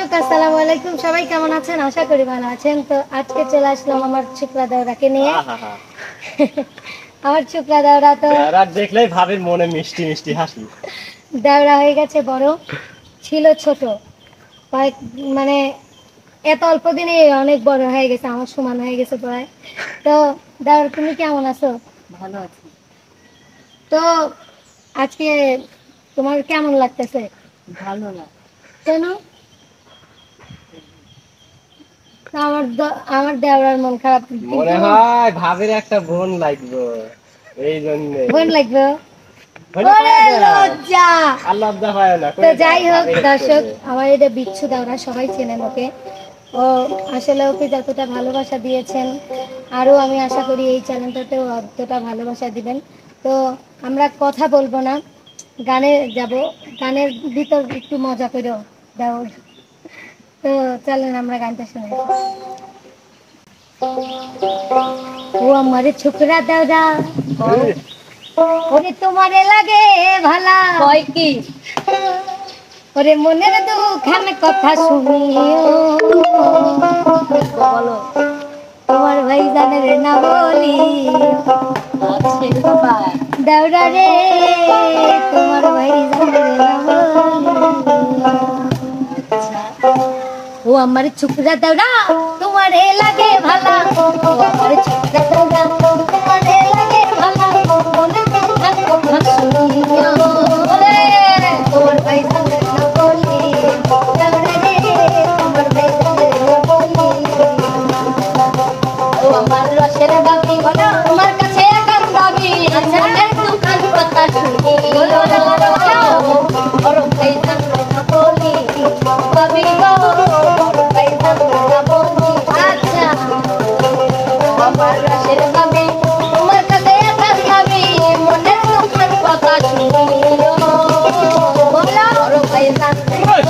দর্শক আসসালামু আলাইকুম, সবাই কেমন আছেন? আশা করি ভালো আছেন। তো আজকে চলে আসলাম আমার ছোকরা দাওরাকে নিয়ে। আমার ছোকরা দাওরা তো দেখলেই ভাবির মনে মিষ্টি মিষ্টি হাসি। দাওরা হয়ে গেছে বড়, ছিল ছোট। কয়েক মানে এত অল্প দিনে অনেক বড় হয়ে গেছে, আমার সমান হয়ে গেছে প্রায়। তো দাওরা, তুমি কেমন আছো? ভালো আছি। তো আজকে তোমার কেমন লাগতেছে? ভালো না। কেন? আমার দেওরার মন খারাপ, মনে হয় ভাবির একটা বোন লাগবে, এই জন্য বোন লাগবে। লজ্জা। আর লজ্জা পায় না। তো যাই হোক দর্শক, আমার এটা বিচ্ছু দাওরা, সবাই চেনেন ওকে। ও আসলে ওকে যতটা ভালোবাসা দিয়েছেন, আরও আমি আশা করি এই চ্যানেলটাতেও অতটা ভালোবাসা দিবেন। তো আমরা কথা বলবো না, গানে যাব। গানের ভিতর একটু মজা করেও দাও। তো চলেন আমরা গানটা শুনে। ও আমার ছোকরা দাওরা, ওরে তোমারে লাগে ভালা, কয় কি? ওরে মনের দুখান কথা শুনিও, বলো। তোমার ভাই জানের না বলি। আছে বাবা। দাওরা রে, তোমার ভাই জানের না বলি। ও আমার ছোকরা দাওরা, তোমারে লাগে ভালা, ও আমার ছোকরা দাওরা, তোমারে লাগে ভালা, মনের দুখান কথা শুনিও, ওরে তোমার ভাই জানের না বলি। দাওরা রে, তোমার ভাই জানের না বলি। ও আমার রসের দাবি বলো, তোমার কাছে এখন দাবি। মনের দুখান কথা শুনি বলো না বলো, ওর ভাই জানলো না বলি। দাবি গো, ওর ভাই জানলো না বলি। আচ্ছা, আমার রসের দাবি, তোমার কাছে এখন দাবি। মনের দুখান কথা শুনি বলো, ওর ভাই জানলো